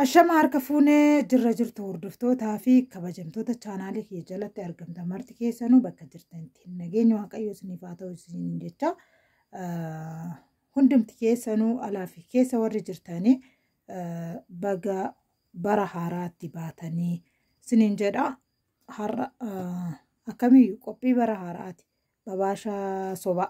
Ashama harka fuunee jirra jirtu hordoftootaa fi kabajamtoota chaanaalii kee jalatti argamta marti keessanuu bakka jirtanitti nageenya waaqayyoo isiniif haa ta'u isiniin jecha hundumti keessanuu alaa fi keessa warri jirtanii baga bara haaraatti baatanii isiniin jedha har'a akkamiyyuu qophii bara haaraatti babaashaa soba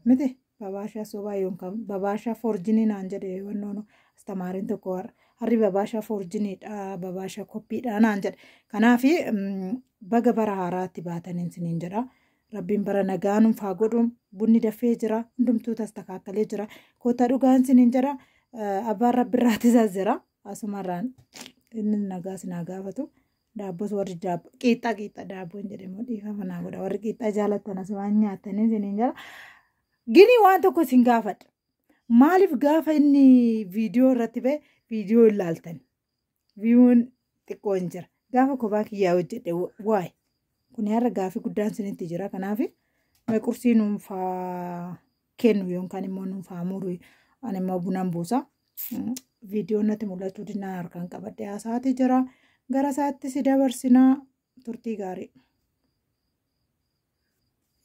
miti babaashaa soba yookaan babaashaa forjinii naan jedhe wannoonu astamaariin tokko harri babaashaa forjiniidha babaashaa koppiidha naan jedhe kanaafi baga bara haaraatti baataniin isiniin jedha rabbiin bara nagaanuun faa godhuun bunni dafee jira hundumtuu tastakaakkale jira koota dhugaan isiniin jedha abbaan rabbiirraati jira asumarraan inni nagaa sinaa gaafatu daabbos warri qiixxa daabboon jedhamu dhiifama naa godha warri qiixxaa jaalatan asumaan nyaatanii isiniin jedha gini waan tokko isin gaafadha maaliif gaafa inni viidiyoo irratti ba'e viidiyoo ilaaltan viiwuun xiqqoo hin jira gaafa kophaa kiyyaa hojjedhe waa'ee kun har'a gaafii guddaan isinitti jira kanaaf qursii nuunfaa kennu yookaan immoo nuunfaa muruu ani immoo bunaan buusa viidiyoon natti mul'achuu dinaa harkaan qabadhe haasaati jira gara isaatti si dabarsinaa turtii gaarii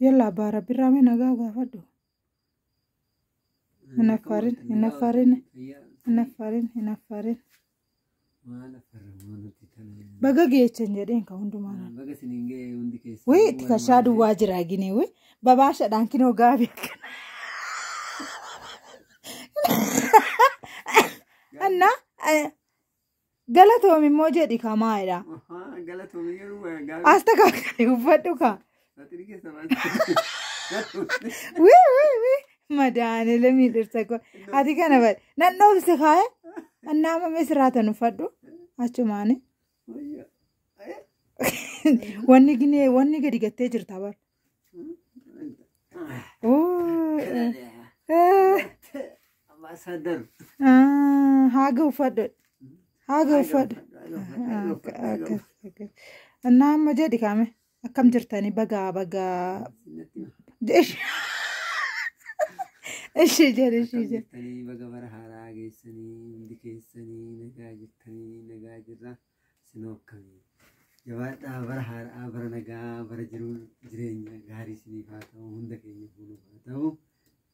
yalla abbaa rabbiirraa mee nagaa gaafadhu Hinaffarin. Baga geechan jedheen ka hundumaan. Baga siningee hundi keessa. Wii itti kashaa duwwaa jira gine wii babaashaadhaan kinoo gaabii akkana. Anna galatoomi immoo jedhi kamaayidha. Galatoomi yeroo gaabii. Asta kaakanii uffadhu kaa. Wii. Madaane lamii dhirsa koo ati kana bade nan dhoofse kaa'e annaama misiraatan uffadhu achumaani wanni gadi gattee jirta bar haaga uffadhu annaama jedhi kaame akkam jirtanii bagaa Ishi jere. Baga bara haaraa geessanii hundi keessanii nagaa jirtanii nagaa jirra sinookkanii jabaadhaa bara haaraa bara nagaa bara jireenya gaarii isiniif haa ta'u hunda keenya fuunuuf haa ta'u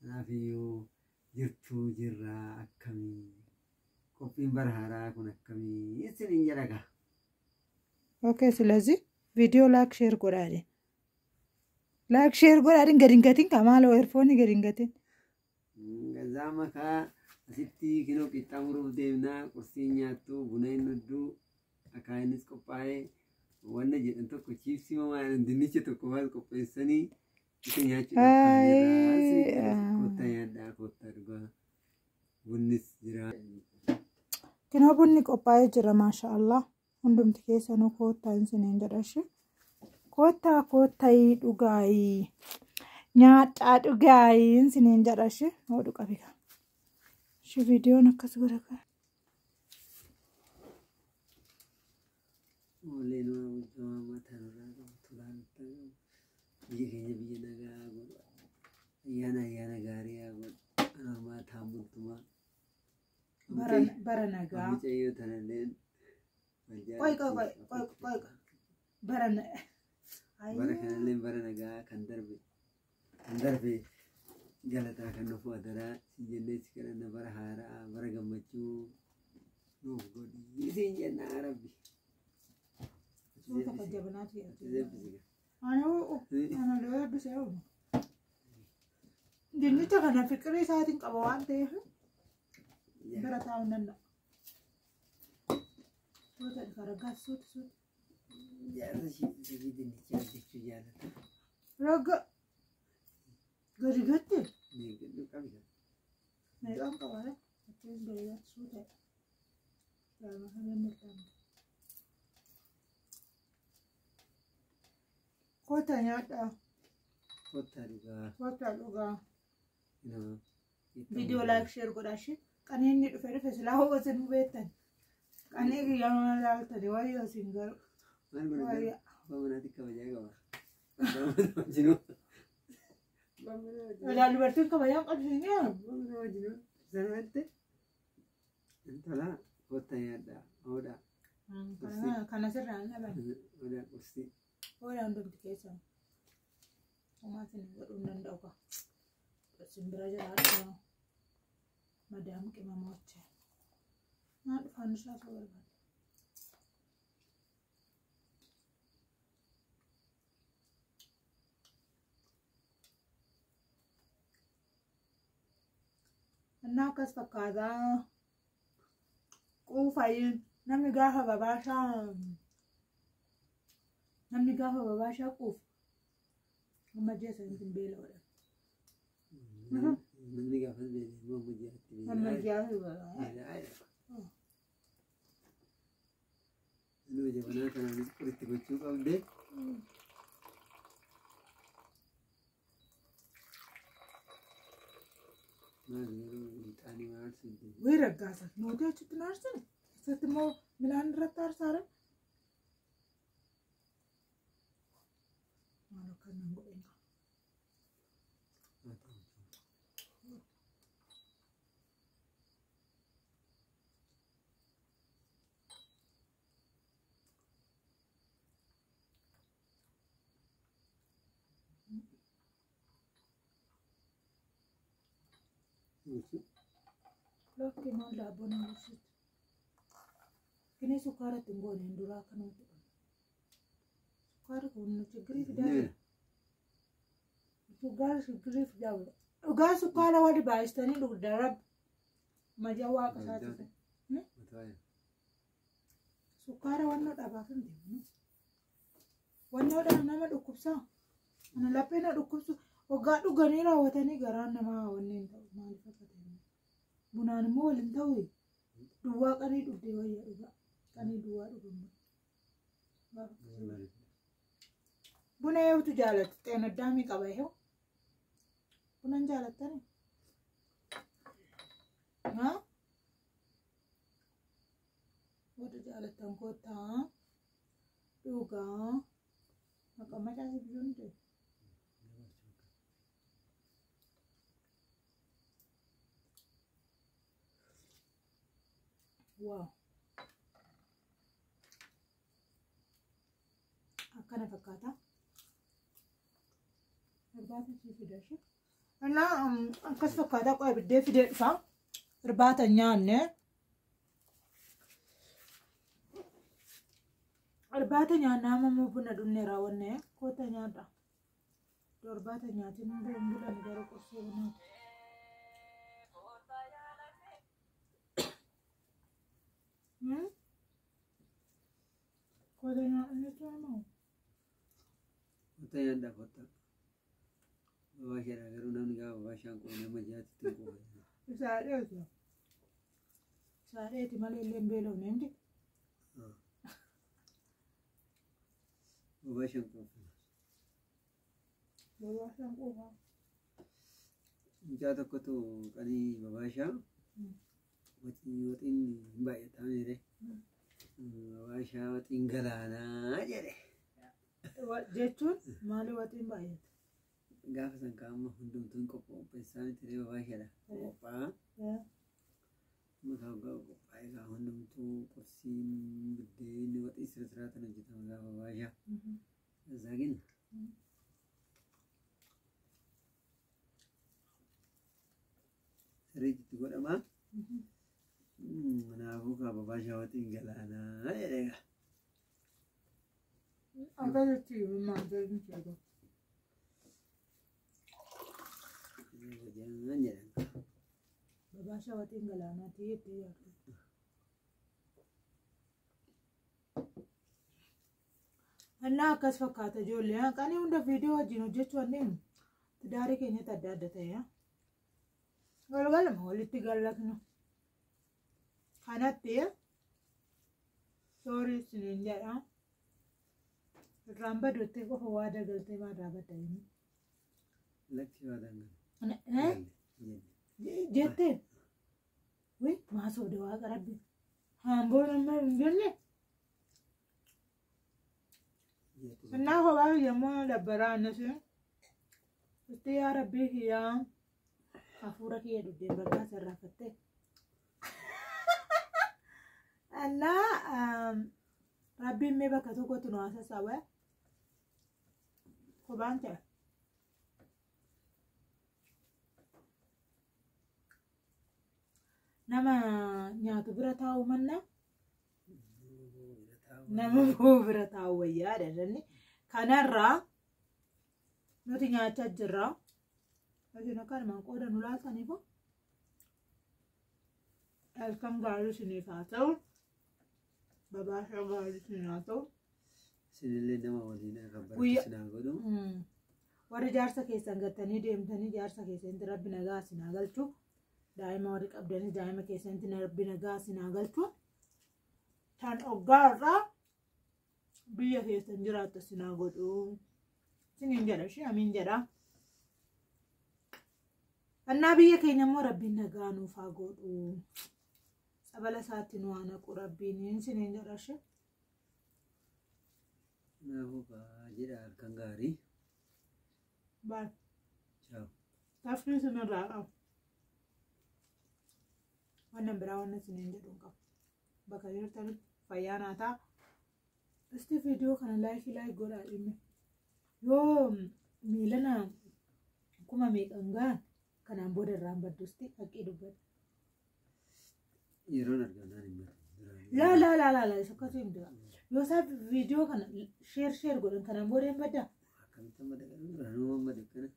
kanaafiyyuu jirtuu jirra akkamii qophiin bara haaraa kun akkamii isiniin jedhaga. Okay, ስለዚህ ቪዲዮ ላይክ ሼር ጎዳድን ገድንገቲን ከማለ ኤርፎን ገድንገቲን Gazama ka asitti kinoo qixxaamuruuf deemnaa qursii nyaattu buna hin dhudhu akaayinis qophaa'ee wanna jedhan tokko chiipsii mamaan dinnicha tokko waan qopheessanii itti nyaachuudhaaf koottaa nyaadhaa koottaa dhugaa bunnis jira. Kinoo bunni qophaa'ee jira maashaallah hundumti keessanuu koottaa isiniin jedhashi koottaa dhugaayii. Nyaata dhugaayin isiniin jedhashi hodhu qabika. Shi viidiyoon akkas godhaka. Oleen waa mataa irraa tulaan biyya keenya biyya nagaa godhu ayyaana gaarii haa godhu anamaa taambultumaa. Bara nagaa. Mucayyoo tanalleen. Qoy. Bara kanalleen bara nagaa kan darbe galataa kan nuuf adaraa jenneetti kadhanna bara haaraa bara gammachuu nuuf godhi isiin jennaa rabbi. Dinnicha kana fiqirii isaatiin qaba waan ta'eef bira taa'uu danda'a. Jaarsa ishee dinnicha hojjechuu jaalata. Raga. Gadi gatte. Meeqadhu qabda. Meeqaan qabaare? Akkeen gadi gatte suuta. Jaarma kana mirqaan. Koota nyaadhaa. Koota dhugaa. Viidiyoo laayik sheer godhaashi. Qanee inni dhufe silaa hoo isin beektan. Qanee guyyaa laaltanii wayyoo isin garu. Wayyaa. Bamanatti kabajaa qaba. Bamanatti Udah luar tuh kebayang kan sini ya. Sangat. Entahlah. kota ada, oda, Kana sirraan dhaban. oda kursi. Oodaan hundumti keessa. Homaatiin godhuu hin danda'u ka. Simbira jiraatu madaam qimamocha. Naa dhufaan isaa soo barbaada. Annaa akkas fakkaataa quufayin namni gaafa babaashaa quufu amma jeessa hin beela'udha. Namni gaafa beela'e amma jaatti Amma gaafa beela'e. Nama jabanaa kanaanis qoritti gochuu qabdee. Wii raggaasa nootii achitti naarsan keessatti immoo midhaan irratti aarsaadhan. Maal akka nan godhin qaba. Lokki maal daabboo nama ibsitu. Kini sukkaara ittiin gooneen duraa kanuma jedhamu. Sukkaara kun chigiriif daawudha. Sukkaara chigiriif daawudha. Dhugaa sukkaara wali baay'istanii dhugda rabbi. Majaa waaqa isaati. Sukkaara wannoo dhabaaf hin deemu. Wannoodhaan nama dhukkubsaa. Ana laphee na dhukkubsu. Waggaa dhuganii raawwatanii garaan namaa wanneen ta'u maaliif akka ta'e. Bunaan immoo waliin ta'u duwwaa qanii dhugdee wayyaa dhugaa. Qanii duwwaa dhugamu. Buna eewutu jaalatu xeena addaamii qaba yoo. Bunan jaalattani. Haa? Wanta jaalattan kottaa dhugaa maqaa macaasii biyyoon ta'e. Wow. Akkana fakkaata. Irbaata ishee fidashi. Annaa akkas fakkaata qo'a ibiddee fidee dhufa. Irbaata nyaanne. Irbaata nyaannaa ammoo buna dhunnee raawwanne koota nyaadha. Irbaata nyaatiin bulan garuu qorsoo bunaati. Kota nyaanne tuamoo. Kota nyaadha kota. Babaashaadha garuu namni gaafa babaashaan kun nama jaatti tuquu. Isaadheetu. Isaadheeti malee illee hin beelofne miti. Babaashaan kun. Babaashaan quufaa. Mucaa tokkotu qanii babaashaa. Waxiin baay'ataa jire. Babaashaa waxiin galaanaa jedhe. Jechuun maali waxiin baay'ata? Gaafa san kaa'amma hundumtuun qopheessaa ture babaashaadha. Qophaa. Mataa qophaa'ee gaa hundumtuu qursiin biddeenni waxii sirriitti hojjetama gaafa babaashaa. Zaagin. Sirriitti godhamaa. Kanaafuu kaa babaashaa waxiin galaanaa jedheega. Akkasitti maal jedhu jedhu. Babaashaa waxiin galaanaa ta'ee yaadu. Annaa akkas fakkaata ijoollee qanii hunda viidiyoo wajjin hojjechuu adeemu tidaarii keenyatti adda adda ta'e. Galgalama walitti gallatnu. Kanatti soorii isiniin jedha. Irraan baduutti qofa waa dagaltee maadraa baddaa'ini. Lakki waa dangan. Jettee wii maasoo dawaa qarabbi haamboo nama hin jenne. Innaa kophaa yommuu dabbaraa annasi itti yaa rabbii kiyyaa hafuura kiyya duddeen barbaasa irraa fattee. Rabbi me baka tokko tu no sasawa. Ko bante. Nama nyaatu bira taa'u manna. Nama bira taa'u wayyaa dha. Kanarraa nuti nyaachaa jirra. Ajina kan man qooda nu laataniifu. Halkan gaarii isiniif haa ta'u. Babaashaa gaarii isin haa ta'u. Isinillee nama waliin rabbi isinaa godhu. Warri jaarsa keessan gattanii deemtanii jaarsa keessatti rabbi nagaa isinaa galchu. Daa'ima warri qabdanii daa'ima keessatti rabbi nagaa isinaa galchu. Tan oggaarraa biyya keessan jiraattu isinaa godhu. Isiniin jedha ishee amiin jedha. Annaa biyya keenya immoo rabbiin nagaa nuuf haa godhu. Sabala isaatti nu haa naqu rabbiin isiniin jedha ishee. Naafuu jedha halkan gaarii. Baay. Ciao. Taafni isinirraa qabu. Wannan biraa wannan isiniin jedhuun qabu. Bakka jirtanitti fayyaa naa ta'a. Isti viidiyoo kana laayikii godhaa dhimme. Yoo miilana kuma meeqan gahan kanaan booda irraan baddusti haqqii dubbata. Yeroon arganaan hin badu. Laa isa akkasii hin dura. Yoo isaaf viidiyoo kana sheer godhan kanaan booda hin baddaa. Akkamitti amma dhaqanii duraanuu amma dhaqana.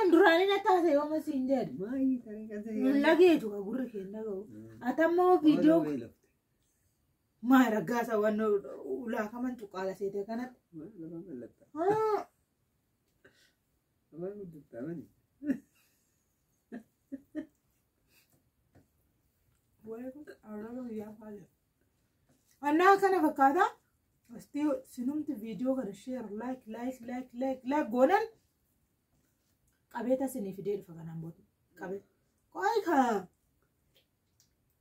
An duraanii na taase yoo masii hin jedhu. Maayii kan qasee. Lageetu ka gurri kee hin dhaga'u. Atammoo viidiyoo. Maa raggaasa waan ulaa kaman cuqqaala seete kanatti. Lamaan mallattaa. Lamaan guddattaa mani. Annaa kana fakkaata. Astii sinumti viidiyoo kana sheer like goonan qabeeta sinii fidee dhufa kanaan booda. Qabeeta. Qo'ee kana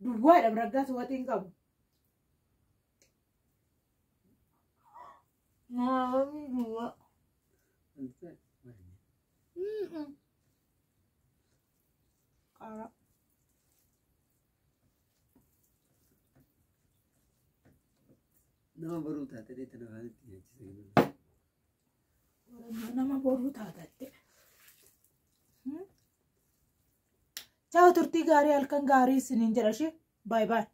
duwwaadha raggaasa waxiin qabu. Nama boruu taate dheeta nafaan itti nyaachisa. Nama boruu taatatte. Ciao turtii gaarii halkan gaarii isiniin jedha ishee. Bye bye.